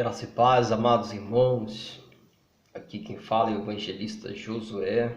Graça e paz, amados irmãos. Aqui quem fala é o evangelista Josué,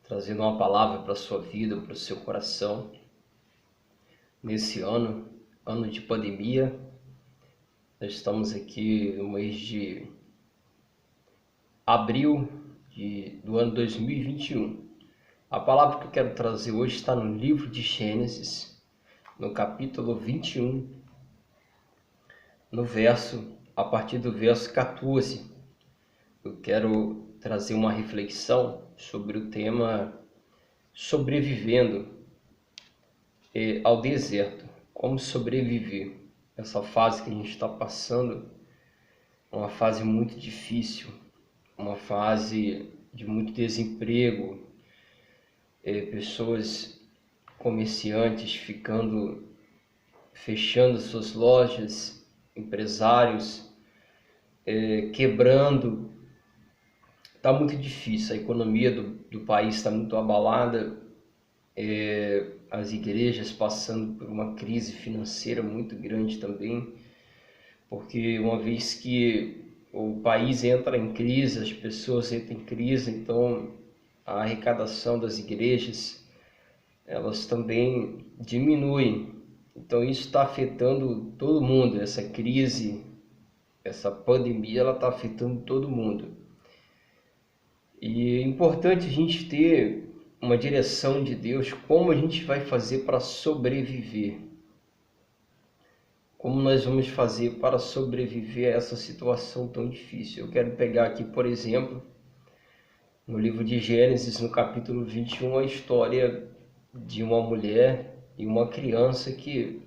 trazendo uma palavra para a sua vida, para o seu coração. Nesse ano de pandemia, nós estamos aqui no mês de abril do ano 2021. A palavra que eu quero trazer hoje está no livro de Gênesis, no capítulo 21, a partir do verso 14. Eu quero trazer uma reflexão sobre o tema sobrevivendo ao deserto. Como sobreviver. Essa fase que a gente está passando é uma fase muito difícil, uma fase de muito desemprego, pessoas comerciantes fechando suas lojas, empresários quebrando. Está muito difícil, a economia do país está muito abalada, as igrejas passando por uma crise financeira muito grande também, porque uma vez que o país entra em crise, as pessoas entram em crise, então a arrecadação das igrejas, elas também diminuem. Então isso está afetando todo mundo, essa crise, essa pandemia, ela está afetando todo mundo. E é importante a gente ter uma direção de Deus, como a gente vai fazer para sobreviver. Como nós vamos fazer para sobreviver a essa situação tão difícil. Eu quero pegar aqui, por exemplo, no livro de Gênesis, no capítulo 21, a história de uma mulher e uma criança que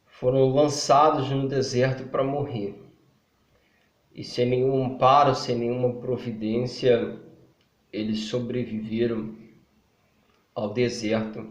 foram lançados no deserto para morrer. E sem nenhum amparo, sem nenhuma providência, eles sobreviveram ao deserto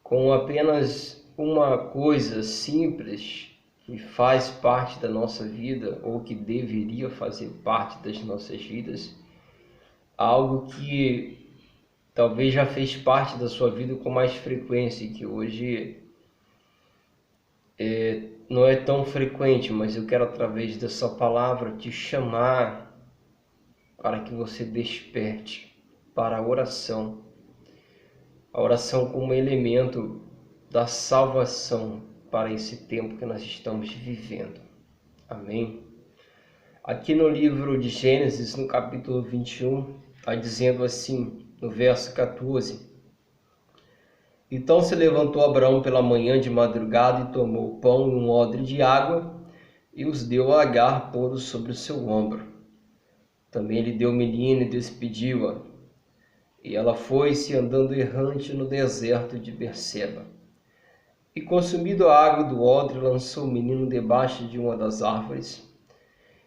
com apenas uma coisa simples que faz parte da nossa vida, ou que deveria fazer parte das nossas vidas, algo que talvez já fez parte da sua vida com mais frequência e que hoje não é tão frequente, mas eu quero, através dessa palavra, te chamar para que você desperte para a oração como elemento da salvação para esse tempo que nós estamos vivendo. Amém? Aqui no livro de Gênesis, no capítulo 21, está dizendo assim, no verso 14: Então se levantou Abraão pela manhã de madrugada e tomou o pão e um odre de água e os deu a Agar, pondo sobre o seu ombro. Também lhe deu o menino e despediu-a. E ela foi-se andando errante no deserto de Berseba. E consumido a água do odre, lançou o menino debaixo de uma das árvores.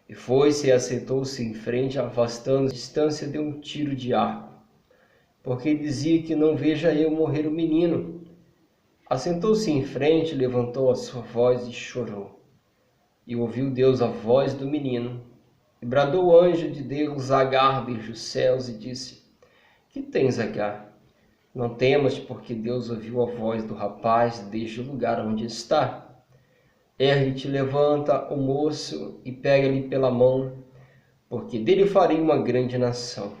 E foi-se e assentou-se em frente, afastando a distância de um tiro de arco, porque dizia que não veja eu morrer o menino. Assentou-se em frente, levantou a sua voz e chorou. E ouviu Deus a voz do menino. E bradou o anjo de Deus a Agar desde os céus e disse: Que tens, Agar? Não temas, porque Deus ouviu a voz do rapaz desde o lugar onde está. Ergue-te, levanta o moço e pega-lhe pela mão, porque dele farei uma grande nação.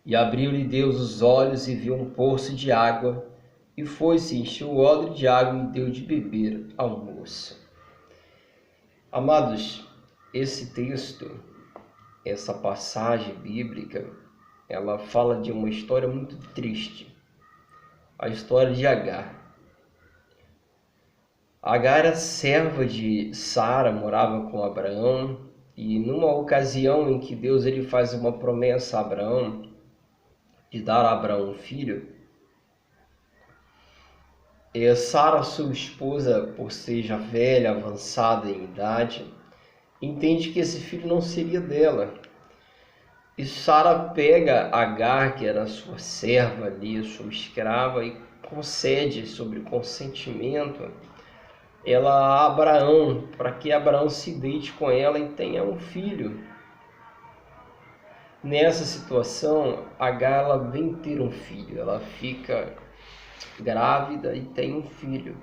E abriu-lhe Deus os olhos e viu um poço de água, e foi-se, encheu o odre de água e deu de beber ao moço. Amados, esse texto, essa passagem bíblica, ela fala de uma história muito triste. A história de Agar. Agar era serva de Sara, morava com Abraão, e numa ocasião em que Deus ele faz uma promessa a Abraão, de dar a Abraão um filho, Sara, sua esposa, por ser já velha, avançada em idade, entende que esse filho não seria dela. E Sara pega Agar, que era sua serva ali, sua escrava, e concede, sobre consentimento, ela a Abraão, para que Abraão se deite com ela e tenha um filho. Nessa situação, Agar ela vem ter um filho, ela fica grávida e tem um filho.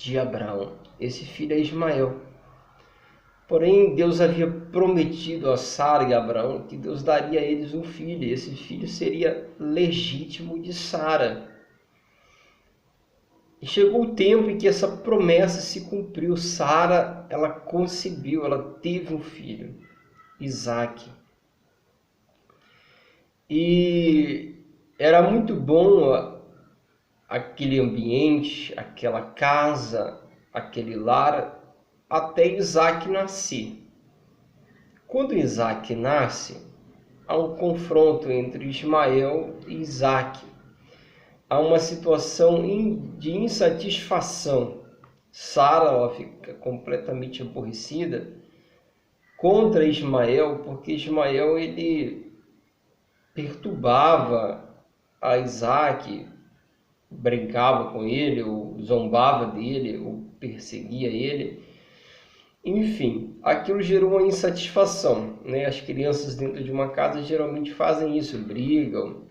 de Abraão. Esse filho é Ismael. Porém, Deus havia prometido a Sara e a Abraão que Deus daria a eles um filho. E esse filho seria legítimo de Sara. E chegou o tempo em que essa promessa se cumpriu. Sara, ela concebeu, ela teve um filho, Isaque. E era muito bom aquele ambiente, aquela casa, aquele lar, até Isaque nascer. Quando Isaque nasce, há um confronto entre Ismael e Isaque. Há uma situação de insatisfação. Sara, ela fica completamente aborrecida contra Ismael, porque Ismael ele perturbava a Isaque, brincava com ele, ou zombava dele, ou perseguia ele. Enfim, aquilo gerou uma insatisfação, né? As crianças dentro de uma casa geralmente fazem isso, brigam,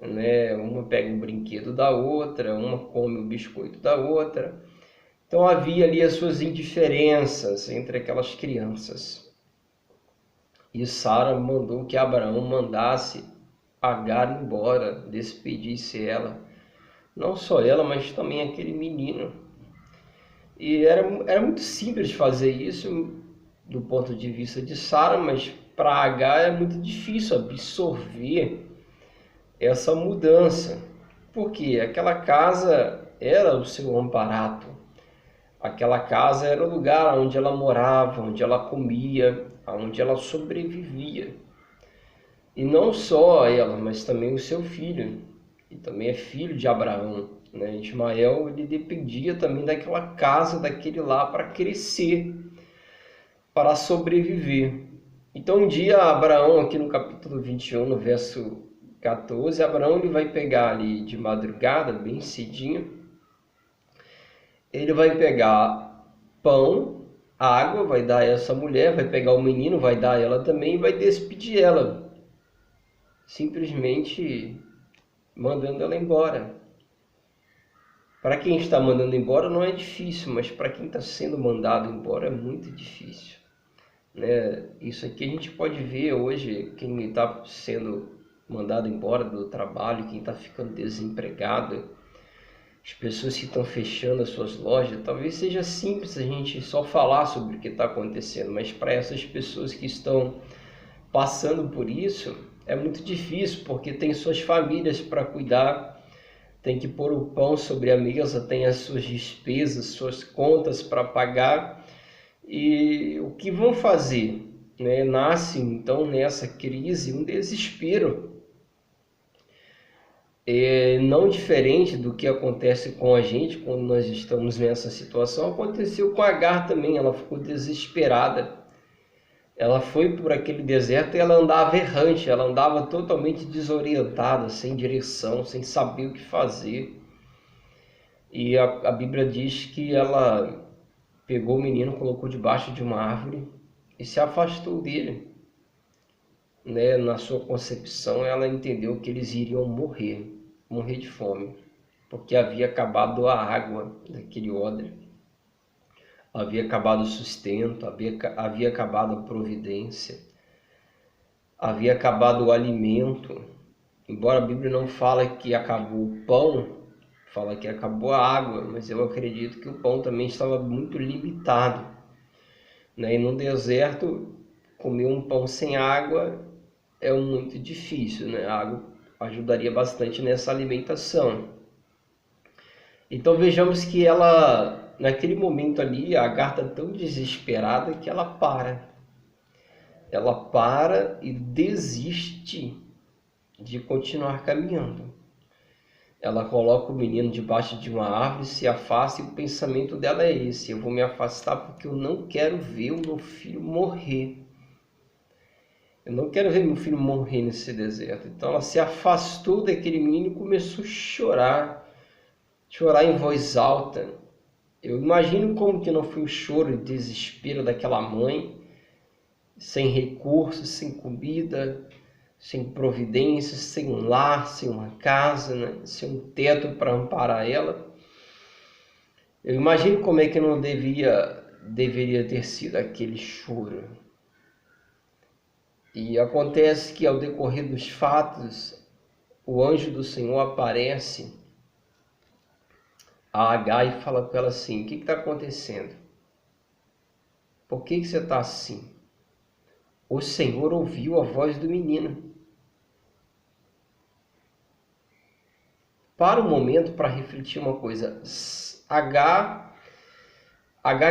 né? Uma pega o brinquedo da outra, uma come o biscoito da outra. Então havia ali as suas indiferenças entre aquelas crianças. E Sara mandou que Abraão mandasse Agar embora, despedisse ela. Não só ela, mas também aquele menino. E era muito simples fazer isso do ponto de vista de Sara, mas para Agar é muito difícil absorver essa mudança. Porque aquela casa era o seu amparato. Aquela casa era o lugar onde ela morava, onde ela comia, onde ela sobrevivia. E não só ela, mas também o seu filho, que também é filho de Abraão, né? Ismael, ele dependia também daquela casa, daquele lar para crescer, para sobreviver. Então um dia Abraão, aqui no capítulo 21, no verso 14, Abraão ele vai pegar ali de madrugada, bem cedinho, ele vai pegar pão, água, vai dar a essa mulher, vai pegar o menino, vai dar a ela também e vai despedir ela, simplesmente mandando ela embora. Para quem está mandando embora não é difícil, mas para quem está sendo mandado embora é muito difícil, né? Isso aqui a gente pode ver hoje, quem está sendo mandado embora do trabalho, quem está ficando desempregado, as pessoas que estão fechando as suas lojas. Talvez seja simples a gente só falar sobre o que está acontecendo, mas para essas pessoas que estão passando por isso, é muito difícil, porque tem suas famílias para cuidar, tem que pôr o pão sobre a mesa, tem as suas despesas, suas contas para pagar. E o que vão fazer, né? Nasce então nessa crise um desespero. Não diferente do que acontece com a gente quando nós estamos nessa situação, aconteceu com Agar também. Ela ficou desesperada. Ela foi por aquele deserto e ela andava errante, ela andava totalmente desorientada, sem direção, sem saber o que fazer. E a Bíblia diz que ela pegou o menino, colocou debaixo de uma árvore e se afastou dele, né? Na sua concepção, ela entendeu que eles iriam morrer de fome, porque havia acabado a água daquele odre, havia acabado o sustento, havia acabado a providência, havia acabado o alimento. Embora a Bíblia não fale que acabou o pão, fala que acabou a água, mas eu acredito que o pão também estava muito limitado, né? E no deserto, comer um pão sem água é muito difícil, né? A água ajudaria bastante nessa alimentação. Então vejamos que ela, naquele momento ali, a Agar está tão desesperada que ela para. Ela para e desiste de continuar caminhando. Ela coloca o menino debaixo de uma árvore, se afasta, e o pensamento dela é esse: eu vou me afastar porque eu não quero ver o meu filho morrer. Eu não quero ver meu filho morrer nesse deserto. Então ela se afastou daquele menino e começou a chorar em voz alta. Eu imagino como que não foi o choro e desespero daquela mãe, sem recursos, sem comida, sem providência, sem um lar, sem uma casa, né? Sem um teto para amparar ela. Eu imagino como é que não deveria ter sido aquele choro. E acontece que ao decorrer dos fatos, o anjo do Senhor aparece a Agar e fala com ela assim: o que está acontecendo? Por que você está assim? O Senhor ouviu a voz do menino. Para um momento para refletir uma coisa. Agar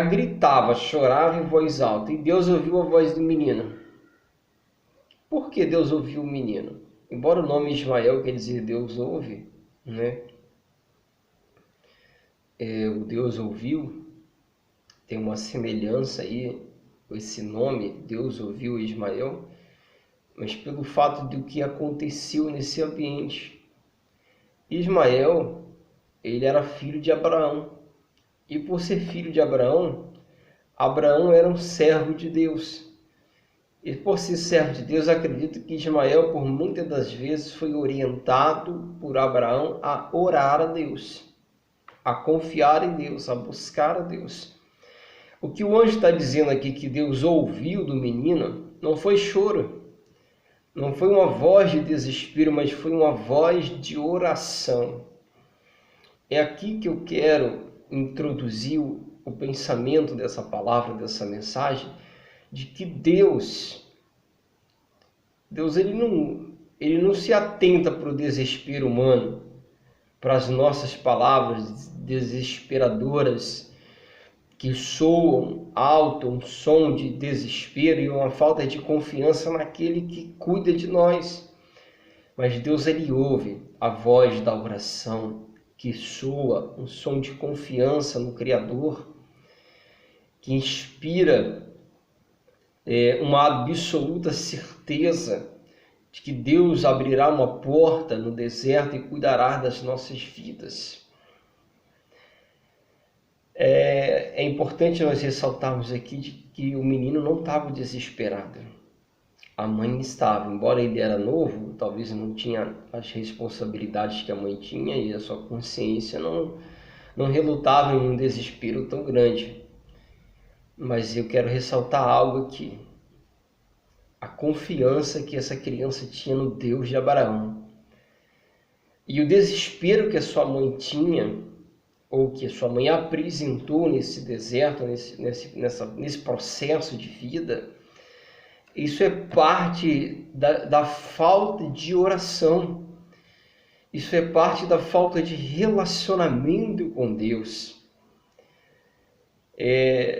gritava, chorava em voz alta, e Deus ouviu a voz do menino. Por que Deus ouviu o menino? Embora o nome Ismael quer dizer Deus ouve, né? O Deus ouviu, tem uma semelhança aí, esse nome, Deus ouviu Ismael, mas pelo fato do que aconteceu nesse ambiente. Ismael, ele era filho de Abraão, e por ser filho de Abraão, Abraão era um servo de Deus. E por ser servo de Deus, acredito que Ismael, por muitas das vezes, foi orientado por Abraão a orar a Deus, a confiar em Deus, a buscar a Deus. O que o anjo está dizendo aqui que Deus ouviu do menino não foi choro, não foi uma voz de desespero, mas foi uma voz de oração. É aqui que eu quero introduzir o pensamento dessa palavra, dessa mensagem, de que Deus ele não se atenta para o desespero humano, para as nossas palavras desesperadoras que soam alto, um som de desespero e uma falta de confiança naquele que cuida de nós. Mas Deus, ele ouve a voz da oração que soa um som de confiança no Criador, que inspira uma absoluta certeza de que Deus abrirá uma porta no deserto e cuidará das nossas vidas. É importante nós ressaltarmos aqui de que o menino não estava desesperado. A mãe estava, embora ele era novo, talvez não tinha as responsabilidades que a mãe tinha e a sua consciência não relutava em um desespero tão grande. Mas eu quero ressaltar algo aqui. A confiança que essa criança tinha no Deus de Abraão. E o desespero que a sua mãe tinha, ou que a sua mãe apresentou nesse deserto, nesse processo de vida, isso é parte da falta de oração. Isso é parte da falta de relacionamento com Deus.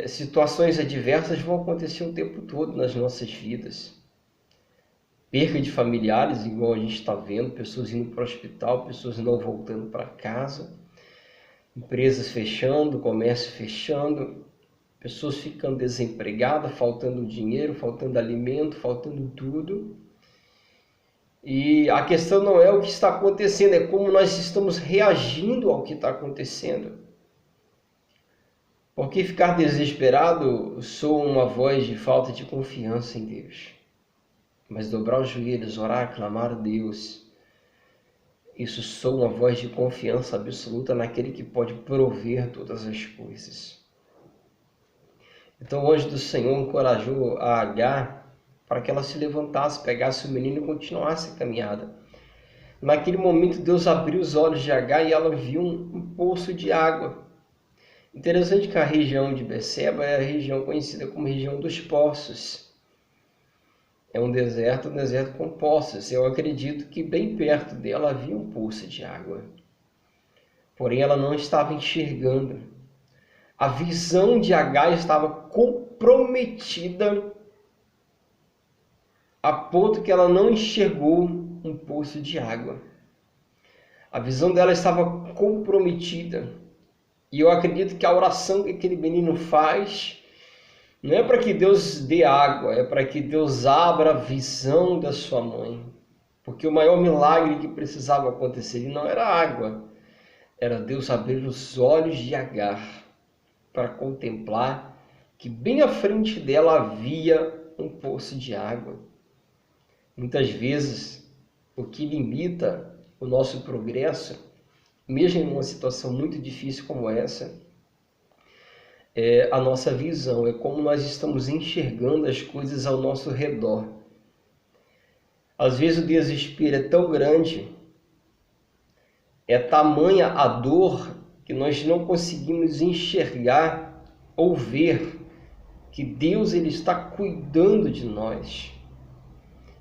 Situações adversas vão acontecer o tempo todo nas nossas vidas. Perca de familiares, igual a gente está vendo, pessoas indo para o hospital, pessoas não voltando para casa, empresas fechando, comércio fechando, pessoas ficando desempregadas, faltando dinheiro, faltando alimento, faltando tudo. E a questão não é o que está acontecendo, é como nós estamos reagindo ao que está acontecendo. Porque ficar desesperado soa uma voz de falta de confiança em Deus. Mas dobrar os joelhos, orar, clamar a Deus, isso soa uma voz de confiança absoluta naquele que pode prover todas as coisas. Então o anjo do Senhor encorajou a Agar para que ela se levantasse, pegasse o menino e continuasse a caminhada. Naquele momento Deus abriu os olhos de Agar e ela viu um poço de água. Interessante que a região de Beceba é a região conhecida como região dos poços. É um deserto com poços. Eu acredito que bem perto dela havia um poço de água. Porém, ela não estava enxergando. A visão de Agar estava comprometida a ponto que ela não enxergou um poço de água. A visão dela estava comprometida. E eu acredito que a oração que aquele menino faz não é para que Deus dê água, é para que Deus abra a visão da sua mãe. Porque o maior milagre que precisava acontecer não era água, era Deus abrir os olhos de Agar para contemplar que bem à frente dela havia um poço de água. Muitas vezes, o que limita o nosso progresso, mesmo em uma situação muito difícil como essa, é a nossa visão, é como nós estamos enxergando as coisas ao nosso redor. Às vezes o desespero é tão grande, é tamanha a dor, que nós não conseguimos enxergar ou ver que Deus ele está cuidando de nós.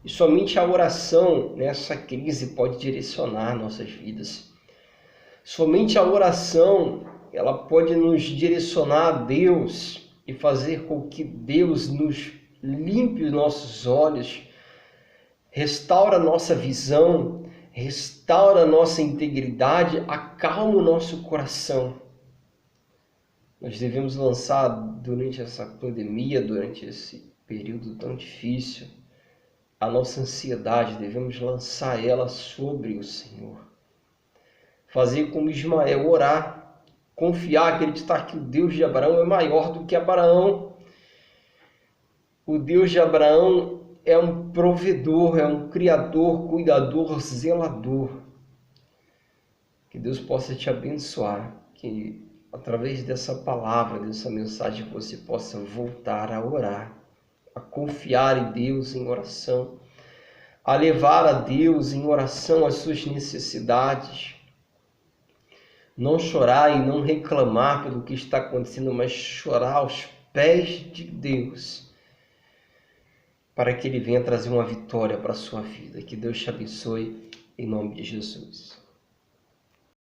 E somente a oração nessa crise pode direcionar nossas vidas. Somente a oração ela pode nos direcionar a Deus e fazer com que Deus nos limpe os nossos olhos, restaura a nossa visão, restaura a nossa integridade, acalma o nosso coração. Nós devemos lançar durante essa pandemia, durante esse período tão difícil, a nossa ansiedade, devemos lançar ela sobre o Senhor. Fazer como Ismael, orar, confiar, acreditar que o Deus de Abraão é maior do que Abraão. O Deus de Abraão é um provedor, é um criador, cuidador, zelador. Que Deus possa te abençoar, que através dessa palavra, dessa mensagem, você possa voltar a orar, a confiar em Deus em oração, a levar a Deus em oração as suas necessidades. Não chorar e não reclamar pelo que está acontecendo, mas chorar aos pés de Deus, para que Ele venha trazer uma vitória para a sua vida. Que Deus te abençoe, em nome de Jesus.